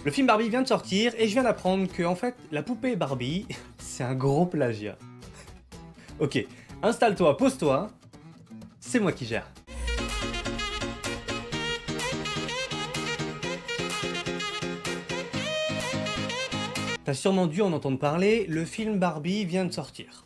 Le film Barbie vient de sortir et je viens d'apprendre que en fait la poupée Barbie, c'est un gros plagiat. Ok, installe-toi, pose-toi, c'est moi qui gère. T'as sûrement dû en entendre parler, le film Barbie vient de sortir.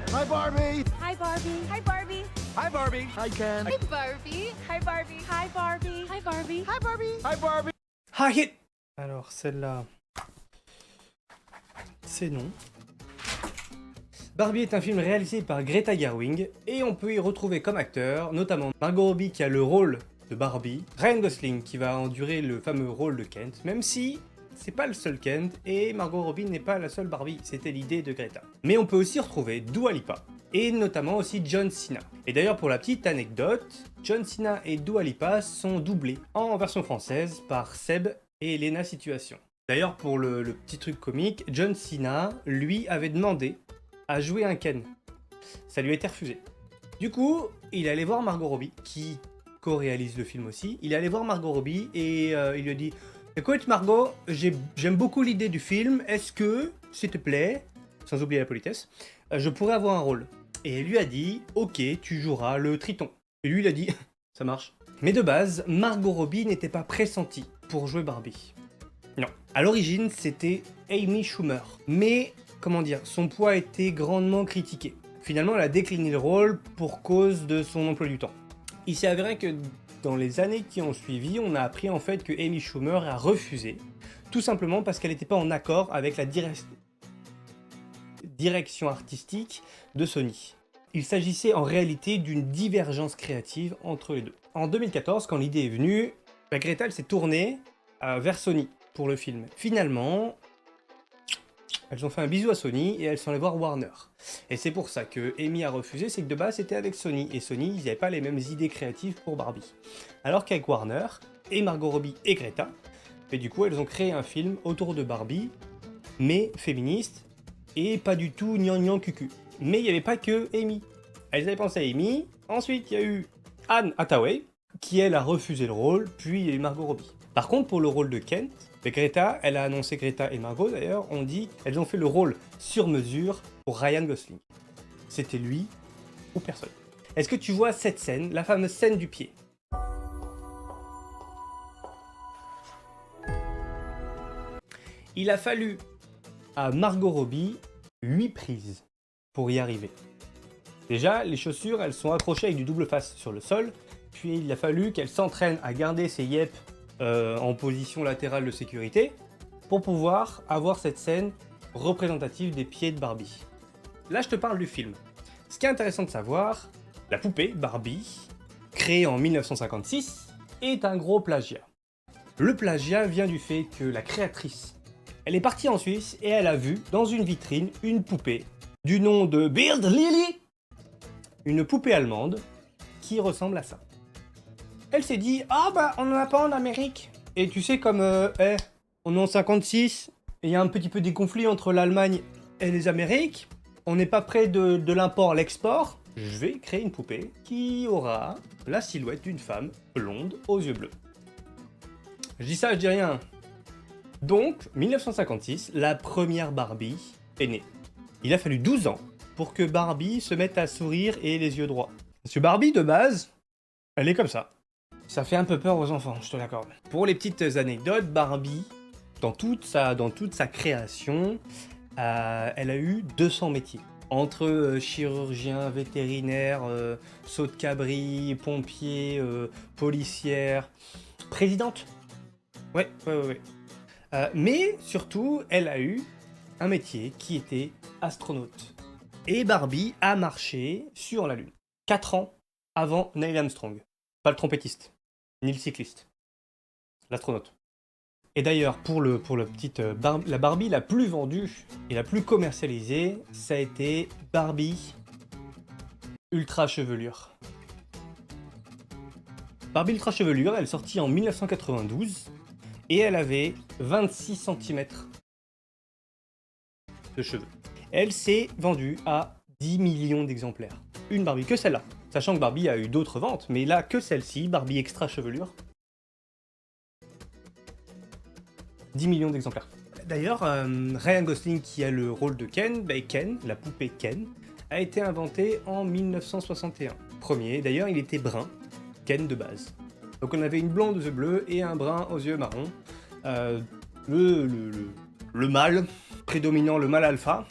Hi, Barbie. Hi, Barbie. Hi, Barbie. Hi, Barbie. Hi, Ken. Hi, Barbie. Hi, Barbie. Hi, Barbie. Hi, Barbie. Hi, Barbie. Hi, Barbie. Ah hit. Alors celle-là, c'est non. Barbie est un film réalisé par Greta Gerwig et on peut y retrouver comme acteurs notamment Margot Robbie qui a le rôle de Barbie, Ryan Gosling qui va endurer le fameux rôle de Kent, même si c'est pas le seul Kent et Margot Robbie n'est pas la seule Barbie, c'était l'idée de Greta. Mais on peut aussi retrouver Dua Lipa et notamment aussi John Cena. Et d'ailleurs pour la petite anecdote, John Cena et Dua Lipa sont doublés en version française par Seb et Elena Situation. D'ailleurs pour le petit truc comique, John Cena lui avait demandé à jouer un Ken. Ça lui a été refusé. Du coup, il est allé voir Margot Robbie qui co-réalise le film aussi. Il est allé voir Margot Robbie et il lui a dit: écoute Margot, j'aime beaucoup l'idée du film, est-ce que, s'il te plaît, sans oublier la politesse, je pourrais avoir un rôle? Et elle lui a dit: ok, tu joueras le Triton. Et lui il a dit: ça marche. Mais de base, Margot Robbie n'était pas pressentie pour jouer Barbie. Non. À l'origine, c'était Amy Schumer. Mais, comment dire, son poids a été grandement critiqué. Finalement, elle a décliné le rôle pour cause de son emploi du temps. Il s'est avéré que dans les années qui ont suivi, on a appris en fait que Amy Schumer a refusé, tout simplement parce qu'elle n'était pas en accord avec la direction artistique de Sony. Il s'agissait en réalité d'une divergence créative entre les deux. En 2014, quand l'idée est venue, Greta elle s'est tournée vers Sony pour le film. Finalement, elles ont fait un bisou à Sony et elles sont allées voir Warner. Et c'est pour ça que Amy a refusé, c'est que de base c'était avec Sony. Et Sony, ils n'avaient pas les mêmes idées créatives pour Barbie. Alors qu'avec Warner, et Margot Robbie et Greta, et du coup elles ont créé un film autour de Barbie, mais féministe, et pas du tout gnangnan cucu. Mais il n'y avait pas que Amy. Elles avaient pensé à Amy, ensuite il y a eu Anne Hathaway, qui elle a refusé le rôle, puis il y a eu Margot Robbie. Par contre pour le rôle de Kent, Greta, elle a annoncé, Greta et Margot d'ailleurs, ont dit elles ont fait le rôle sur mesure pour Ryan Gosling. C'était lui ou personne. Est-ce que tu vois cette scène, la fameuse scène du pied? Il a fallu à Margot Robbie 8 prises pour y arriver. Déjà, les chaussures, elles sont accrochées avec du double face sur le sol, puis il a fallu qu'elle s'entraîne à garder ses yep en position latérale de sécurité pour pouvoir avoir cette scène représentative des pieds de Barbie. Là, je te parle du film. Ce qui est intéressant de savoir, la poupée Barbie, créée en 1956, est un gros plagiat. Le plagiat vient du fait que la créatrice, elle est partie en Suisse et elle a vu dans une vitrine une poupée du nom de Bird Lily, une poupée allemande qui ressemble à ça. Elle s'est dit: ah bah on n'en a pas en Amérique. Et tu sais comme on est en 56 et il y a un petit peu des conflits entre l'Allemagne et les Amériques, on n'est pas près de l'import l'export, je vais créer une poupée qui aura la silhouette d'une femme blonde aux yeux bleus. Je dis ça, je dis rien. Donc 1956, la première Barbie est née. Il a fallu 12 ans pour que Barbie se mette à sourire et les yeux droits. Parce que Barbie de base, elle est comme ça. Ça fait un peu peur aux enfants, je te l'accorde. Pour les petites anecdotes, Barbie, dans toute sa création, elle a eu 200 métiers. Entre chirurgien, vétérinaire, saut de cabri, pompier, policière, présidente. Ouais. Mais surtout, elle a eu un métier qui était astronaute. Et Barbie a marché sur la Lune. 4 ans avant Neil Armstrong. Pas le trompettiste, ni le cycliste, l'astronaute. Et d'ailleurs, pour la petite la Barbie la plus vendue et la plus commercialisée, ça a été Barbie Ultra Chevelure. Barbie Ultra Chevelure, elle est sortie en 1992 et elle avait 26 cm de cheveux. Elle s'est vendue à 10 millions d'exemplaires. Une Barbie, que celle-là. Sachant que Barbie a eu d'autres ventes, mais là, que celle-ci, Barbie Extra Chevelure, 10 millions d'exemplaires. D'ailleurs, Ryan Gosling qui a le rôle de Ken, Ken, la poupée Ken, a été inventé en 1961. Premier, d'ailleurs il était brun, Ken de base. Donc on avait une blonde aux yeux bleus et un brun aux yeux marrons. Le mâle, prédominant le mâle alpha,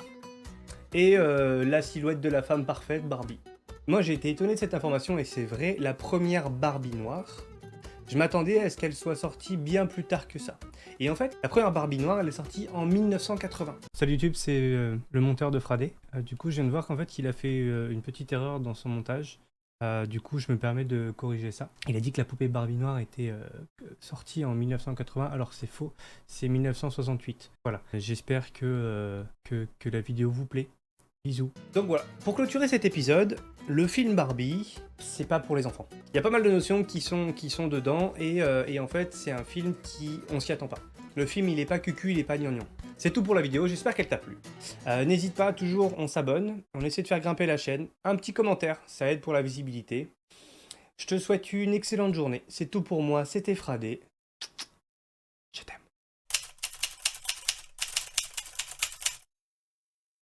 et la silhouette de la femme parfaite, Barbie. Moi j'ai été étonné de cette information et c'est vrai, la première Barbie noire, je m'attendais à ce qu'elle soit sortie bien plus tard que ça. Et en fait, la première Barbie noire, elle est sortie en 1980. Salut YouTube, c'est le monteur de Fradé. Du coup, je viens de voir qu'en fait, il a fait une petite erreur dans son montage. Du coup, je me permets de corriger ça. Il a dit que la poupée Barbie noire était sortie en 1980, alors c'est faux, c'est 1968. Voilà, j'espère que la vidéo vous plaît. Bisous. Donc voilà, pour clôturer cet épisode, le film Barbie, c'est pas pour les enfants. Il y a pas mal de notions qui sont dedans, et en fait, c'est un film qui, on s'y attend pas. Le film, il est pas cucu, il est pas gnangnan. C'est tout pour la vidéo, j'espère qu'elle t'a plu. N'hésite pas, toujours, on s'abonne, on essaie de faire grimper la chaîne. Un petit commentaire, ça aide pour la visibilité. Je te souhaite une excellente journée. C'est tout pour moi, c'était Fradé.